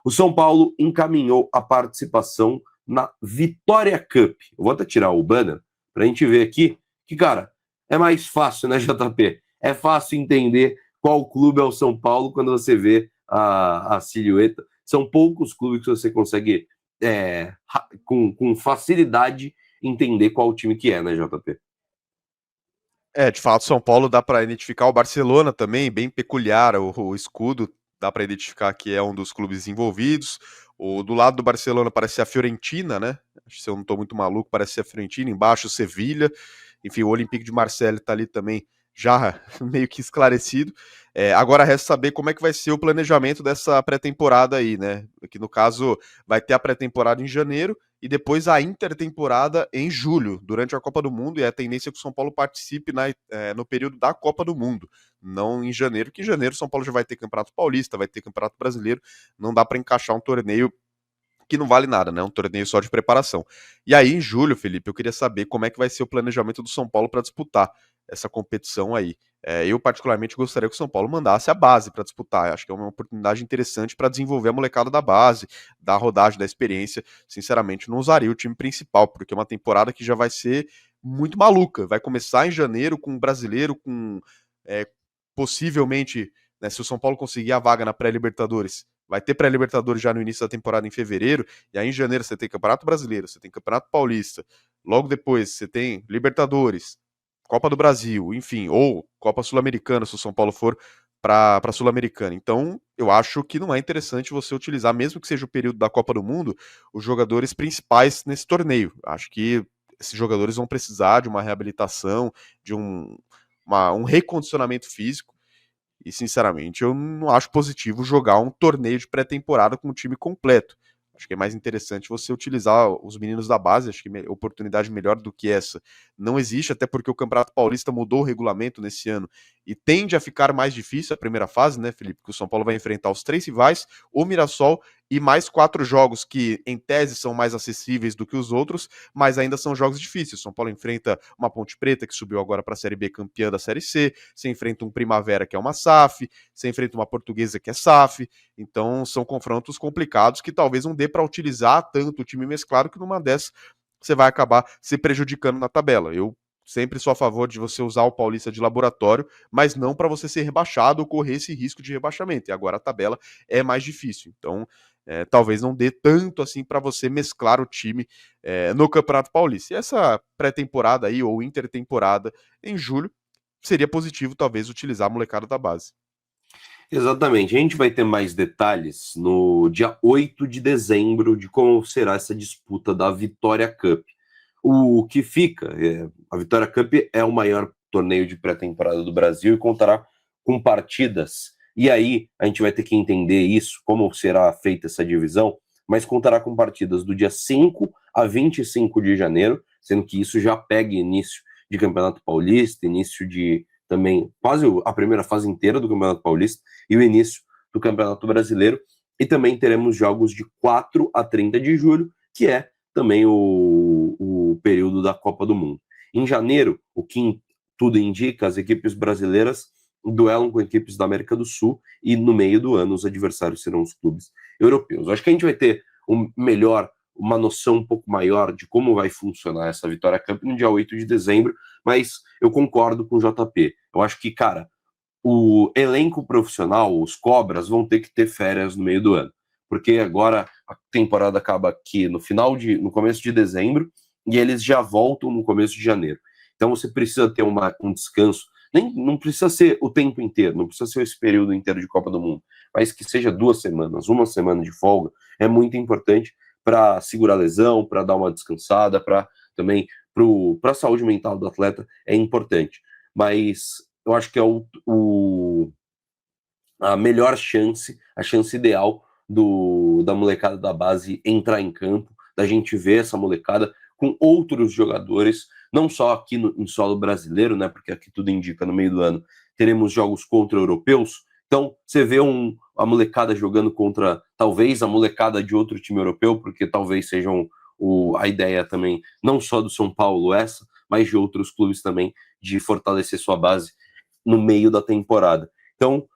O São Paulo encaminhou a participação na Vitória Cup. Eu vou até tirar o banner para a gente ver aqui que, cara, é mais fácil, né, JP? É fácil entender qual clube é o São Paulo quando você vê a silhueta. São poucos clubes que você consegue, com facilidade, entender qual time que é, né, JP? De fato, São Paulo dá para identificar o Barcelona também, bem peculiar, o escudo dá para identificar que é um dos clubes envolvidos. Do lado do Barcelona parece ser a Fiorentina, né? Se eu não estou muito maluco, parece ser a Fiorentina, embaixo o Sevilha. Enfim, o Olympique de Marseille está ali também, já meio que esclarecido. Agora resta saber como é que vai ser o planejamento dessa pré-temporada aí, né? Que no caso vai ter a pré-temporada em janeiro e depois a intertemporada em julho, durante a Copa do Mundo, e a tendência é que o São Paulo participe no período da Copa do Mundo, não em janeiro, que em janeiro o São Paulo já vai ter Campeonato Paulista, vai ter Campeonato Brasileiro, não dá para encaixar um torneio que não vale nada, né? Um torneio só de preparação. E aí, em julho, Felipe, eu queria saber como é que vai ser o planejamento do São Paulo para disputar essa competição aí. Eu, particularmente, gostaria que o São Paulo mandasse a base para disputar. Acho que é uma oportunidade interessante para desenvolver a molecada da base, da rodagem, da experiência. Sinceramente, não usaria o time principal, porque é uma temporada que já vai ser muito maluca. Vai começar em janeiro com o brasileiro, com possivelmente, né, se o São Paulo conseguir a vaga na pré-Libertadores, vai ter pré-Libertadores já no início da temporada em fevereiro, e aí em janeiro você tem Campeonato Brasileiro, você tem Campeonato Paulista, logo depois você tem Libertadores, Copa do Brasil, enfim, ou Copa Sul-Americana, se o São Paulo for para a Sul-Americana. Então, eu acho que não é interessante você utilizar, mesmo que seja o período da Copa do Mundo, os jogadores principais nesse torneio. Acho que esses jogadores vão precisar de uma reabilitação, de um recondicionamento físico, e, sinceramente, eu não acho positivo jogar um torneio de pré-temporada com o time completo. Acho que é mais interessante você utilizar os meninos da base. Acho que oportunidade melhor do que essa não existe, até porque o Campeonato Paulista mudou o regulamento nesse ano e tende a ficar mais difícil a primeira fase, né, Felipe? Que o São Paulo vai enfrentar os 3 rivais, o Mirassol e mais 4 jogos que, em tese, são mais acessíveis do que os outros, mas ainda são jogos difíceis. O São Paulo enfrenta uma Ponte Preta, que subiu agora para a Série B, campeã da Série C, você enfrenta um Primavera, que é uma SAF, você enfrenta uma Portuguesa, que é SAF. Então, são confrontos complicados que talvez não dê para utilizar tanto o time mesclado, que numa dessas você vai acabar se prejudicando na tabela. Eu sempre sou a favor de você usar o Paulista de laboratório, mas não para você ser rebaixado ou correr esse risco de rebaixamento. E agora a tabela é mais difícil. Então, talvez não dê tanto assim para você mesclar o time no Campeonato Paulista. E essa pré-temporada aí, ou intertemporada, em julho, seria positivo talvez utilizar a molecada da base. Exatamente. A gente vai ter mais detalhes no dia 8 de dezembro de como será essa disputa da Vitória Cup. O que fica, a Vitória Cup é o maior torneio de pré-temporada do Brasil e contará com partidas. E aí a gente vai ter que entender isso, como será feita essa divisão, mas contará com partidas do dia 5 a 25 de janeiro, sendo que isso já pega início de Campeonato Paulista, início de também quase a primeira fase inteira do Campeonato Paulista e o início do Campeonato Brasileiro. E também teremos jogos de 4 a 30 de julho, que é também o período da Copa do Mundo. Em janeiro, o que tudo indica, as equipes brasileiras duelam com equipes da América do Sul e no meio do ano os adversários serão os clubes europeus. Acho que a gente vai ter uma noção um pouco maior de como vai funcionar essa Vitória Cup no dia 8 de dezembro, mas eu concordo com o JP. Eu acho que, cara, o elenco profissional, os Cobras, vão ter que ter férias no meio do ano, porque agora a temporada acaba aqui no começo de dezembro e eles já voltam no começo de janeiro. Então você precisa ter um descanso, não precisa ser o tempo inteiro, não precisa ser esse período inteiro de Copa do Mundo, mas que seja 2 semanas, uma semana de folga, é muito importante para segurar a lesão, para dar uma descansada, para também para a saúde mental do atleta é importante. Mas eu acho que é a melhor chance, a chance ideal da molecada da base entrar em campo, da gente ver essa molecada com outros jogadores, não só aqui em solo brasileiro, né? Porque aqui tudo indica no meio do ano teremos jogos contra europeus. Então, você vê a molecada jogando contra, talvez, a molecada de outro time europeu, porque talvez sejam a ideia também, não só do São Paulo essa, mas de outros clubes também, de fortalecer sua base no meio da temporada. Então,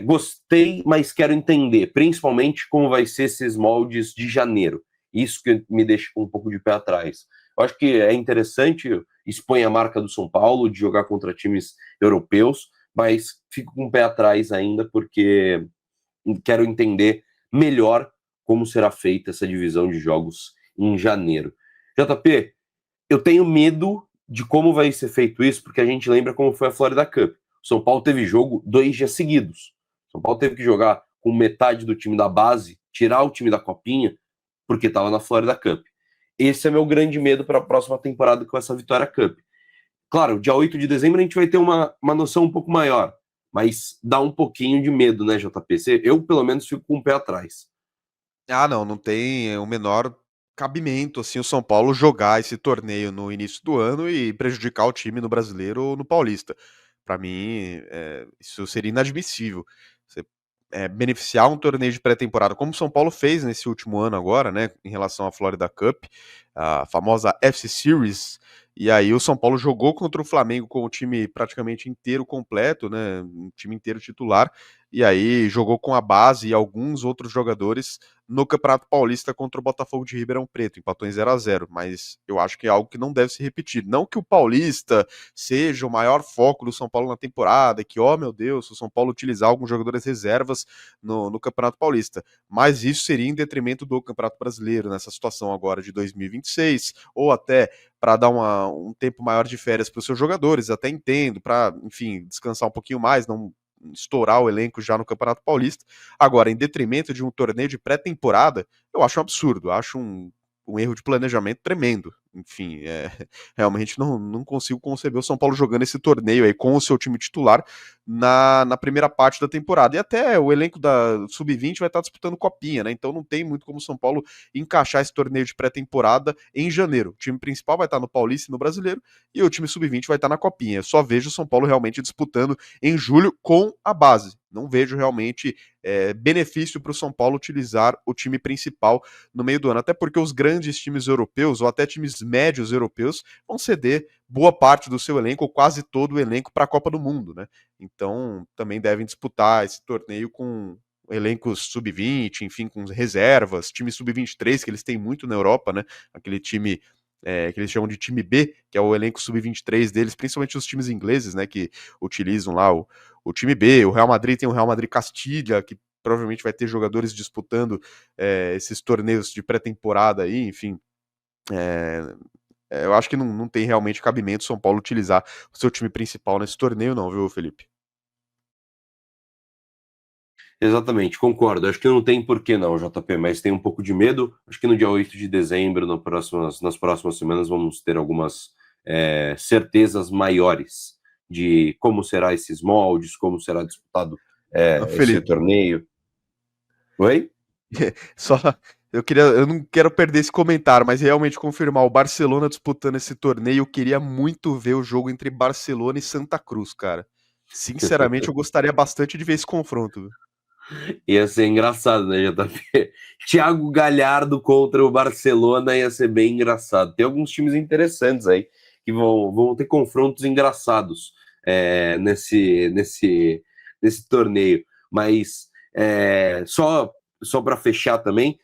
Gostei, mas quero entender, principalmente como vai ser esses moldes de janeiro. Isso que me deixa com um pouco de pé atrás. Eu acho que é interessante, expõe a marca do São Paulo de jogar contra times europeus, mas fico com o pé atrás ainda porque quero entender melhor como será feita essa divisão de jogos em janeiro. JP, eu tenho medo de como vai ser feito isso, porque a gente lembra como foi a Florida Cup. O São Paulo teve jogo 2 dias seguidos. O São Paulo teve que jogar com metade do time da base, tirar o time da copinha, porque estava na Florida Cup. Esse é meu grande medo para a próxima temporada com essa Vitória Cup. Claro, dia 8 de dezembro a gente vai ter uma noção um pouco maior, mas dá um pouquinho de medo, né, JPC? Eu, pelo menos, fico com o pé atrás. Ah, não tem o menor cabimento, assim, o São Paulo jogar esse torneio no início do ano e prejudicar o time no Brasileiro ou no Paulista. Para mim, isso seria inadmissível. Você beneficiar um torneio de pré-temporada, como o São Paulo fez nesse último ano agora, né, em relação à Florida Cup, a famosa FC Series, e aí o São Paulo jogou contra o Flamengo com o time praticamente inteiro completo, né, um time inteiro titular, e aí jogou com a base e alguns outros jogadores no Campeonato Paulista contra o Botafogo de Ribeirão Preto, empatou em 0-0, mas eu acho que é algo que não deve se repetir. Não que o Paulista seja o maior foco do São Paulo na temporada, que, oh meu Deus, se o São Paulo utilizar alguns jogadores reservas no Campeonato Paulista, mas isso seria em detrimento do Campeonato Brasileiro, nessa situação agora de 2026, ou até para dar um tempo maior de férias para os seus jogadores, até entendo, para, enfim, descansar um pouquinho mais, não estourar o elenco já no Campeonato Paulista. Agora, em detrimento de um torneio de pré-temporada, eu acho um absurdo, acho um erro de planejamento tremendo. Enfim, realmente não consigo conceber o São Paulo jogando esse torneio aí com o seu time titular na primeira parte da temporada. E até o elenco da Sub-20 vai estar disputando copinha, né? Então não tem muito como o São Paulo encaixar esse torneio de pré-temporada em janeiro. O time principal vai estar no Paulista e no Brasileiro, e o time Sub-20 vai estar na copinha. Eu só vejo o São Paulo realmente disputando em julho com a base. Não vejo realmente benefício para o São Paulo utilizar o time principal no meio do ano, até porque os grandes times europeus, ou até times médios europeus, vão ceder boa parte do seu elenco, ou quase todo o elenco, para a Copa do Mundo, né? Então também devem disputar esse torneio com elencos sub-20, enfim, com reservas, time sub-23, que eles têm muito na Europa, né? Aquele time que eles chamam de time B, que é o elenco sub-23 deles, principalmente os times ingleses, né, que utilizam lá o time B. O Real Madrid tem o Real Madrid Castilla, que provavelmente vai ter jogadores disputando esses torneios de pré-temporada aí, enfim. Eu acho que não tem realmente cabimento São Paulo utilizar o seu time principal nesse torneio, não, viu, Felipe? Exatamente, concordo. Acho que não tem porquê não, JP, mas tem um pouco de medo. Acho que no dia 8 de dezembro, nas próximas semanas, vamos ter algumas certezas maiores de como será esses moldes, como será disputado esse Felipe, torneio. Oi? só eu não quero perder esse comentário, mas realmente confirmar o Barcelona disputando esse torneio, eu queria muito ver o jogo entre Barcelona e Santa Cruz, cara. Sinceramente, eu gostaria bastante de ver esse confronto. Ia ser engraçado, né, JP? Thiago Galhardo contra o Barcelona ia ser bem engraçado. Tem alguns times interessantes aí que vão ter confrontos engraçados nesse torneio. Mas só para fechar também,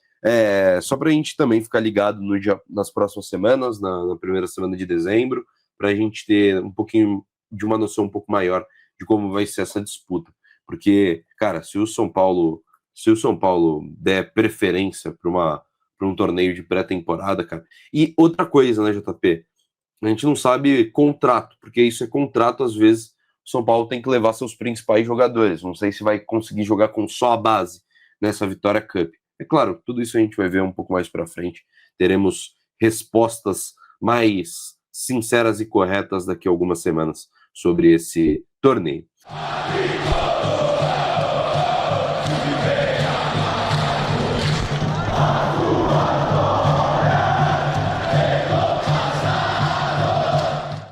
só para a gente também ficar ligado nas próximas semanas, na primeira semana de dezembro, para a gente ter um pouquinho de uma noção um pouco maior de como vai ser essa disputa. Porque, cara, se o São Paulo der preferência para um torneio de pré-temporada, cara. E outra coisa, né, JP? A gente não sabe contrato, porque isso é contrato, às vezes o São Paulo tem que levar seus principais jogadores. Não sei se vai conseguir jogar com só a base nessa Vitória Cup. É claro, tudo isso a gente vai ver um pouco mais para frente. Teremos respostas mais sinceras e corretas daqui a algumas semanas sobre esse torneio.